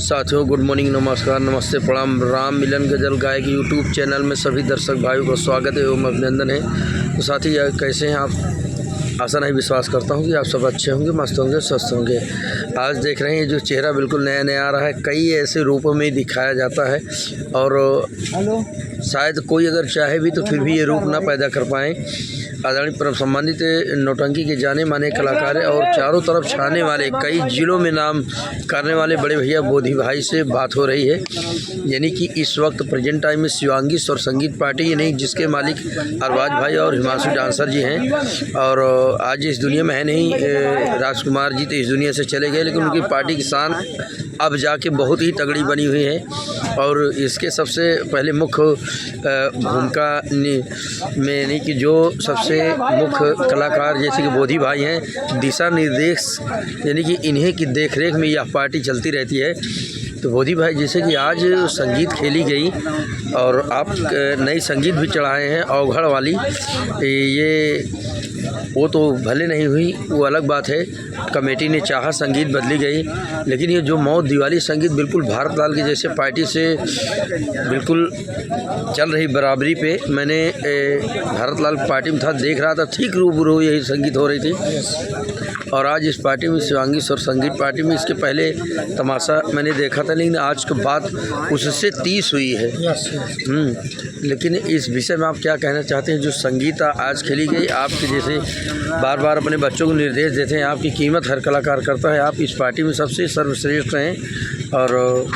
साथियों good morning, नमस्कार, नमस्ते, प्रणाम। राम मिलन गजल गायक यूट्यूब चैनल में सभी दर्शक भाइयों का स्वागत है एवं अभिनंदन है। तो साथी कैसे हैं आप? आशा नहीं विश्वास करता हूं कि आप सब अच्छे होंगे, मस्त होंगे, स्वस्थ होंगे। आज देख रहे हैं जो चेहरा बिल्कुल नया नया आ रहा है, कई ऐसे रूपों में दिखाया जाता है और शायद कोई अगर चाहे भी तो फिर भी ये रूप ना पैदा कर पाएँ। आदरणीय परम सम्मानित नौटंकी के जाने माने कलाकार और चारों तरफ छाने वाले, कई जिलों में नाम करने वाले बड़े भैया बोधी भाई से बात हो रही है। यानी कि इस वक्त प्रेजेंट टाइम में शिवांगी स्वर संगीत पार्टी ही नहीं, जिसके मालिक अरबाज भाई और हिमांशु डांसर जी हैं और आज इस दुनिया में है नहीं। राजकुमार जी तो इस दुनिया से चले गए, लेकिन उनकी पार्टी की शान अब जाके बहुत ही तगड़ी बनी हुई है। और इसके सबसे पहले मुख्य भूमिका में यानी कि जो सबसे मुख्य कलाकार जैसे कि बोधी भाई हैं, दिशा निर्देश यानी कि इन्हीं की देखरेख में यह पार्टी चलती रहती है। तो बोधी भाई जैसे कि आज संगीत खेली गई और आप नई संगीत भी चढ़ाए हैं अवघड़ वाली, ये वो तो भले नहीं हुई, वो अलग बात है। कमेटी ने चाहा संगीत बदली गई, लेकिन ये जो मौत दिवाली संगीत बिल्कुल भारत लाल की जैसे पार्टी से बिल्कुल चल रही बराबरी पे, मैंने भारत लाल पार्टी में था, देख रहा था, ठीक रूबरू यही संगीत हो रही थी। और आज इस पार्टी में शिवांगी स्वर संगीत पार्टी में इसके पहले तमाशा मैंने देखा था, लेकिन आज के बाद उससे 30 हुई है। लेकिन इस विषय में आप क्या कहना चाहते हैं? जो संगीत आज खेली गई, आपके जैसे बार बार अपने बच्चों को निर्देश देते हैं, आपकी कीमत हर कलाकार करता है, आप इस पार्टी में सबसे सर्वश्रेष्ठ हैं और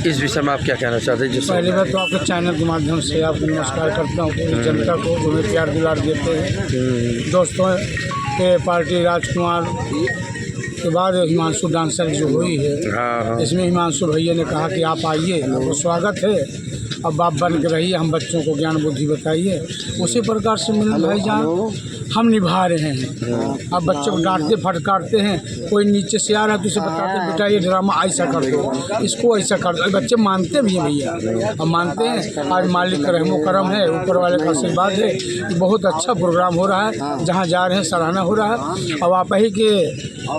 इस विषय में आप क्या कहना चाहते हैं? जो पहली बात तो आपके चैनल के माध्यम से आपको नमस्कार करता हूँ। पूरी जनता को जो भी प्यार दुलार देते हैं दोस्तों के पार्टी राजकुमार के बाद हिमांशु डांसर जो हुई है, इसमें हिमांशु भैया ने कहा कि आप आइए, आपको स्वागत है, अब आप बन के रहिए, हम बच्चों को ज्ञान बुद्धि बताइए। उसी प्रकार से मिलन भाईजान हम निभा रहे हैं। अब बच्चों को डांटते फटकारते हैं, कोई नीचे से आ रहा है तो उसे बताते हैं बेटा ये ड्रामा ऐसा कर दो, इसको ऐसा कर दो। बच्चे मानते भी हैं भैया, अब मानते हैं। आज मालिक का रहमो करम है, ऊपर वाले का आशीर्वाद है कि बहुत अच्छा प्रोग्राम हो रहा है, जहाँ जा रहे हैं सराहना हो रहा है। अब आप ही के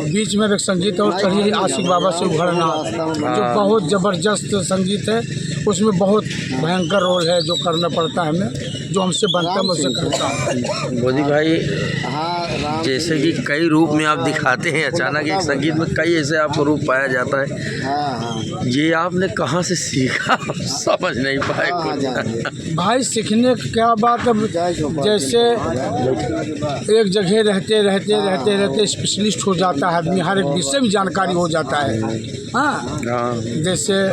बीच में एक संगीत और चढ़िए आशिक बाबा से उभरना, जो बहुत ज़बरदस्त संगीत है, उसमें बहुत भयंकर रोल है जो करना पड़ता है हमें, जो हमसे बनता है मुझसे करता है। बोधी भाई जैसे कि कई रूप में आप दिखाते हैं, अचानक एक संगीत में कई ऐसे आपको रूप पाया जाता है, ये आपने कहाँ से सीखा? समझ नहीं पाए कुछ। भाई सीखने की क्या बात। अब जैसे एक जगह रहते रहते रहते रहते स्पेशलिस्ट हो जाता है आदमी, हर एक विषय में जानकारी हो जाता है। हाँ, जैसे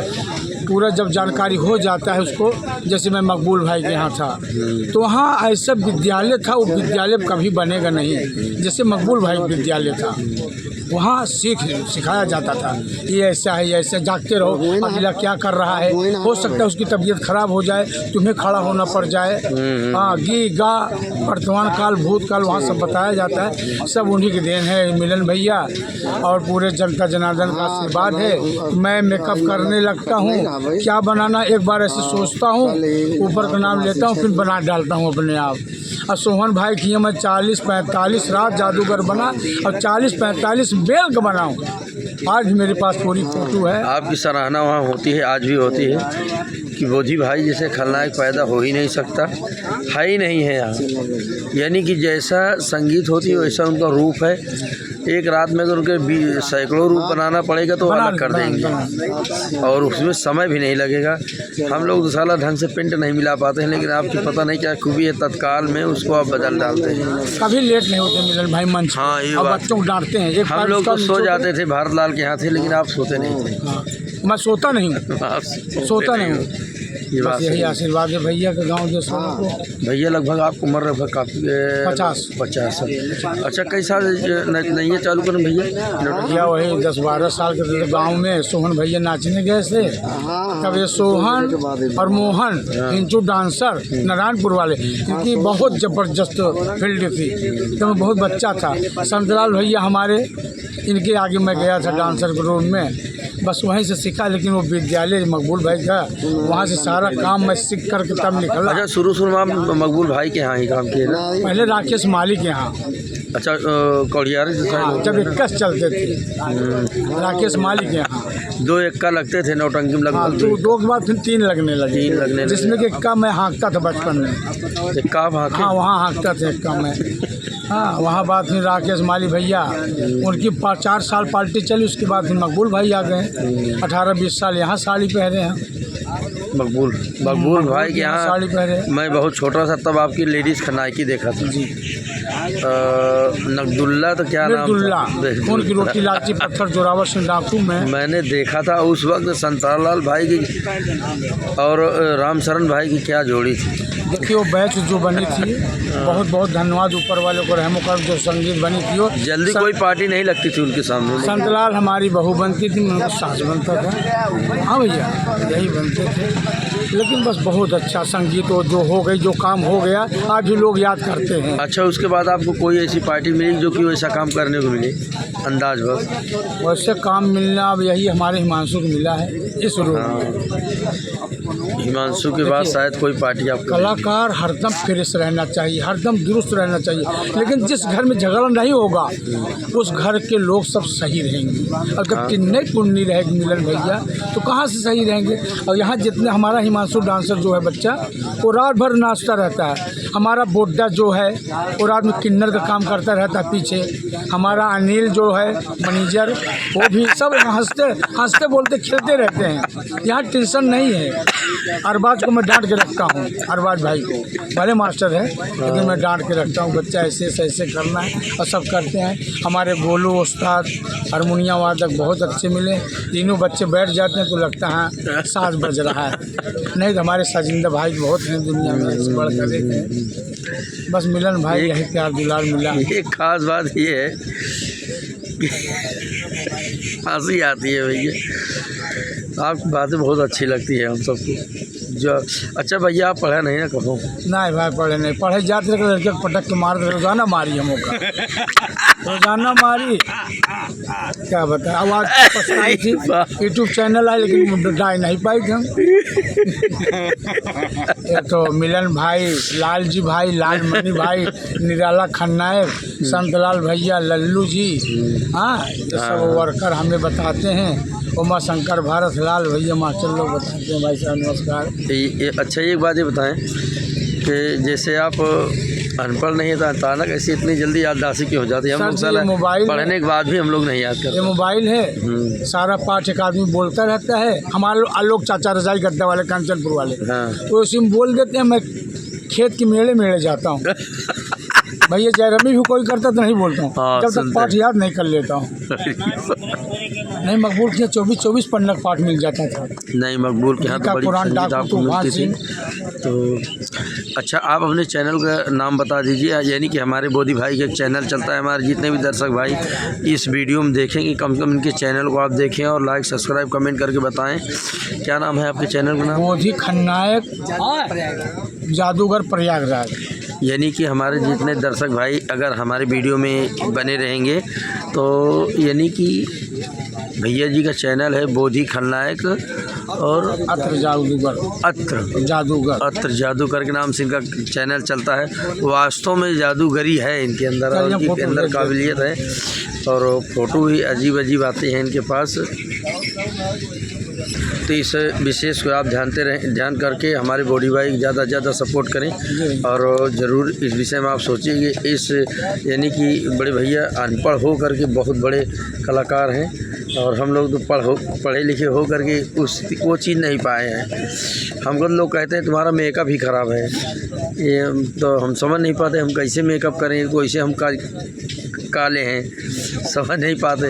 पूरा जब जानकारी हो जाता है उसको, जैसे मैं मकबूल भाई के यहाँ था तो वहाँ ऐसा विद्यालय था, वो विद्यालय कभी बनेगा नहीं। जैसे मकबूल भाई विद्यालय था, वहाँ सिखाया जाता था, ये ऐसा है, ये ऐसा, जागते रहो, अगला क्या कर रहा है, हो सकता है उसकी तबीयत खराब हो जाए, तुम्हें खड़ा होना पड़ जाए। हाँ, गी गा वर्तमान काल भूतकाल वहाँ सब बताया जाता है। सब उन्हीं की देन है, मिलन भैया और पूरे जनता जनार्दन का आशीर्वाद है। मैं मेकअप करने लगता हूँ, क्या बनाना एक बार ऐसे सोचता हूँ, ऊपर का नाम लेता हूँ, फिर बना डालता हूँ अपने आप। और सोहन भाई की मैं 40-45 रात जादूगर बना और 40-45 बेल का बनाऊँ। आज भी मेरे पास पूरी फोटो है। आपकी सराहना वहाँ होती है, आज भी होती है कि बोधी भाई जैसे खलनायक पैदा हो ही नहीं सकता, है ही नहीं है यहाँ। यानी कि जैसा संगीत होती है वैसा उनका रूप है। एक रात में अगर उनके सैकड़ों रूप बनाना पड़ेगा तो अलग कर देंगे और उसमें समय भी नहीं लगेगा। हम लोग दूसरा ढंग से पेंट नहीं मिला पाते हैं, लेकिन आपकी पता नहीं क्या खूबी है, तत्काल में उसको आप बदल डालते हैं। कभी लेट नहीं होते मिलन भाई मंच। हाँ, ये बच्चों को डांटते हैं। हम लोग तो सो जाते थे, भारत लाल के यहाँ थे, लेकिन आप सोते नहीं थे। मैं सोता नहीं हूँ, सोता नहीं हूँ। ये बात यही आशीर्वाद है भैया के गांव देश को। भैया लगभग आपको उम्र लगभग काफ़ी 50। अच्छा, कई साल नहीं चालू करें भैया? वही 10-12 साल के थे। गाँव में सोहन भैया नाचने गए थे, तब ये सोहन और मोहन इंचू डांसर नारायणपुर वाले, क्योंकि बहुत ज़बरदस्त फील्ड थी। तो मैं बहुत बच्चा था, संतलाल भैया हमारे, इनके आगे मैं गया था डांसर के रूम में, बस वहीं से सीखा। लेकिन वो विद्यालय मकबूल भाई का, वहाँ से सारा काम मैं सीख करके तब निकला। अच्छा, शुरू में आप मकबूल भाई के यहाँ ही काम किए? पहले राकेश माली के यहाँ। अच्छा, कौड़ियारी से जब 21 चलते थे राकेश माली के यहाँ। 2 एक्का लगते थे नौटंकी में हाँ, लगभग। तो 2 के बाद फिर 3 लगने लगे। 3 लगने लगे। जिसमें कि एक्का मैं हाँकता था बचपन में। एक्का आप हाँके? हाँ, वहाँ हाँकता था एक्का में। हाँ, वहाँ बाद फिर राकेश माली भैया, उनकी 4 साल पार्टी चली। उसके बाद फिर मकबूल भाई आ गए। 18-20 साल यहाँ साड़ी पहने हैं। मकबूल भाई के यहाँ साड़ी पहने। मैं बहुत छोटा था तब आपकी लेडीज़ खनाइकी देखा था जी। नकदुल्ला तो क्या नाम नकदुल्ला, था? खून की रोटी लालची पत्थर जोरावर सिंह डाकू में मैंने देखा था उस वक्त संतरालाल भाई की और रामशरण भाई की क्या जोड़ी थी। देखिए वो बैच जो बनी थी, बहुत बहुत धन्यवाद ऊपर वाले को, रहमो करम, जो संगीत बनी थी वो जल्दी कोई पार्टी नहीं लगती थी उनके सामने। संतलाल हमारी बहू बनती थी, उनका सास बनता था। हाँ भैया, यही बनते थे। लेकिन बस बहुत अच्छा संगीत वो जो हो गई, जो काम हो गया, आज भी लोग याद करते हैं। अच्छा, उसके बाद आपको कोई ऐसी पार्टी मिली जो कि वैसा काम करने को मिली अंदाज बस? वैसे काम मिलना अब यही हमारे हिमांशु को मिला है इस रोग। हिमांशु के बाद शायद कोई पार्टी आपको। कलाकार हरदम फ्रेश रहना चाहिए, हरदम दुरुस्त रहना चाहिए। लेकिन जिस घर में झगड़ा नहीं होगा उस घर के लोग सब सही रहेंगे। अगर किन्ने पुण्य रहेगी मिलन भैया तो कहाँ से सही रहेंगे। और यहाँ जितने हमारा हिमांशु डांसर जो है बच्चा, वो रात भर नाचता रहता है। हमारा बोड्डा जो है वो रात में किन्नर का काम करता रहता है पीछे। हमारा अनिल जो है मैनेजर, वो भी सब हंसते बोलते खेलते रहते हैं। यहाँ टेंशन नहीं है। अरबाज को मैं डांट के रखता हूँ, अरबाज भाई को, भले मास्टर है लेकिन मैं डांट के रखता हूँ, बच्चा ऐसे ऐसे करना है, और सब करते हैं। हमारे गोलू उस्ताद हारमोनियम वादक बहुत अच्छे मिले। तीनों बच्चे बैठ जाते हैं तो लगता है साज बज रहा है। नहीं तो हमारे साजिंदा भाई बहुत हैं दुनिया में, ऐसे बढ़कर एक है। बस मिलन भाई यही प्यार दुलार मिला। एक खास बात ये है कि हंसी आती है भैया, आपकी बातें बहुत अच्छी लगती है हम सबको। जो अच्छा भैया, आप पढ़ा नहीं ना कहो? नहीं भाई, पढ़े नहीं। पढ़े जाते रहे लड़के को पटक के मार दे, रोजाना मारी हम का, रोजाना मारी। क्या बता, आवाज़ पछताई थी। यूट्यूब चैनल है लेकिन डाई नहीं पाई थी हम। तो मिलन भाई, लाल जी भाई, लाल मणि भाई, निराला खन्नायक, संतलाल भैया, लल्लू जी, हाँ, ये सब वर्कर हमें बताते हैं। उमा शंकर, भारत लाल भैया मास्टर लोग बताते हैं। भाई साहब नमस्कार। अच्छा, एक बात ये बताएं कि जैसे आप अनपढ़ नहीं था, अचानक ऐसी इतनी जल्दी याददाश्ती क्यों हो जाती है? हम लोग साला पढ़ने के बाद भी हम लोग नहीं याद करते। ये मोबाइल है, सारा पाठ एक आदमी बोलता रहता है। हमारे आलोक चाचा रजाई गड्ढा वाले, कांचनपुर वाले, तो उसी में बोल देते हैं। मैं खेत के मेले जाता हूँ भैया, जयरमी भी कोई करता तो नहीं बोलता हूँ जब तक पाठ याद नहीं कर लेता हूँ। नहीं, मकबूल के 24 पन्ना पाठ मिल जाता था। नहीं, मकबूल के यहाँ तो बड़ी संगीत आपको मिलती थी। तो अच्छा, आप अपने चैनल का नाम बता दीजिए। यानी कि हमारे बोधी भाई का एक चैनल चलता है, हमारे जितने भी दर्शक भाई इस वीडियो में देखेंगे, कम से कम इनके चैनल को आप देखें और लाइक सब्सक्राइब कमेंट करके बताएं। क्या नाम है आपके चैनल का? नाम बोधी खन्नायक जादूगर प्रयागराज। यानी कि हमारे जितने दर्शक भाई अगर हमारे वीडियो में बने रहेंगे तो यानी कि भैया जी का चैनल है बोधी खलनायक और अत्र जादूगर, अत्र जादूगर के नाम से इनका चैनल चलता है। वास्तव में जादूगरी है इनके अंदर और इनके अंदर काबिलियत है, और फ़ोटो भी अजीब अजीब आते हैं इनके पास। तो इस विशेष को आप ध्यान करके हमारे बॉडी भाई ज़्यादा से ज़्यादा सपोर्ट करें, और ज़रूर इस विषय में आप सोचिए कि इस यानी कि बड़े भैया अनपढ़ हो करके बहुत बड़े कलाकार हैं, और हम लोग तो पढ़े लिखे हो करके वो चीज़ नहीं पाए हैं। हमको लोग कहते हैं तुम्हारा मेकअप ही ख़राब है, ये तो हम समझ नहीं पाते हम कैसे मेकअप करें, वैसे हम काले हैं, समझ नहीं पाते।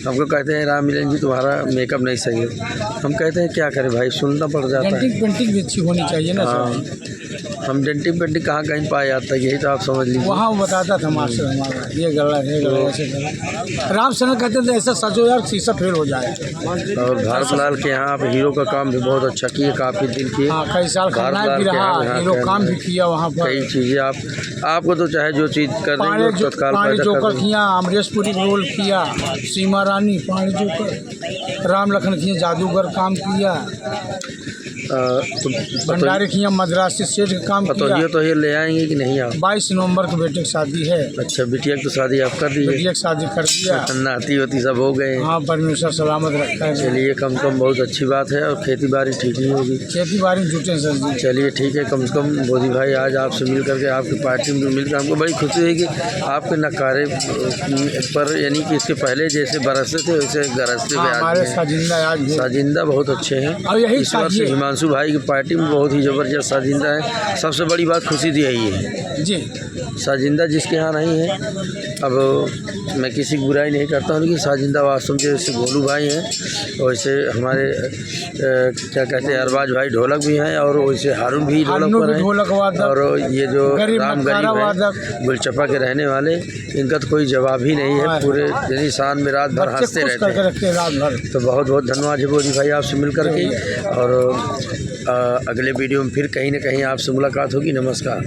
हमको कहते हैं राम मिलन जी तुम्हारा मेकअप नहीं सही है। हम कहते हैं क्या करें भाई, सुनना पड़ जाता है। डेंटिंग पेंटिंग भी अच्छी होनी चाहिए ना। हम डेंटिंग पेंटिंग कहाँ कहीं पाया जाता है, यही तो आप समझ लीजिए। वहाँ वो बताता था मास्टर हमारा, ये गलत है, ऐसे गलत। राम सर कहते थे ऐसा सजो यार शीशा फेल हो जाए। और भारत लाल के यहाँ आप हीरो का काम भी बहुत अच्छा किए, काफ़ी दिन किए। हाँ, कई साल खलनायक भी रहा, हीरो काम भी किया वहाँ पर। कई चीज़ें आपको तो चाहे जो चीज़ कर देंगे तत्काल पानी जोकर किया, अमरीशपुरी रोल किया, सीमा रानी, पानी जोकर, राम लखन किए, जादूगर काम किया। तो भंडारे की यहाँ मद्रास से सेठ का काम किया। तो ये ले आएंगे कि नहीं आप? 22 नवंबर को बेटे की शादी है। अच्छा, बिटिया की तो शादी आप कर दी है? बेटिया की शादी कर दिया। नाती वाती सब हो गए? हाँ, परमेश्वर सलामत रखा है। चलिए, कम से कम बहुत अच्छी बात है। और खेती बाड़ी ठीक ही होगी? खेती बाड़ी में जुटे सर जी। चलिए ठीक है, कम से कम मोदी भाई आज आपसे मिल करके, आपकी पार्टी में मिलकर हमको बड़ी खुशी है कि आपके नकारे पर, यानी कि इसके पहले जैसे बरसते थे वैसे गरजते हुए हमारे साजिंदा बहुत अच्छे हैं। और यही इस वर्ष हिमांशु भाई की पार्टी में बहुत ही ज़बरदस्त साजिंदा है। सबसे बड़ी बात खुशी दी यही है जी, साजिंदा जिसके यहाँ नहीं है। अब मैं किसी की बुराई नहीं करता हूँ, लेकिन साजिंदा वास्तव में जैसे गोलू भाई हैं, वैसे हमारे क्या कहते हैं अरबाज भाई ढोलक भी हैं, और वैसे हारून भी ढोलक पर हैं, और ये जो राम गरीब है गुलचपा के रहने वाले, इनका तो कोई जवाब ही नहीं है। पूरे यानी शान में रात भर हंसते रहते हैं। तो बहुत बहुत धन्यवाद है मोदी भाई आपसे मिल करके, और अगले वीडियो में फिर कहीं ना कहीं आपसे मुलाकात होगी। नमस्कार।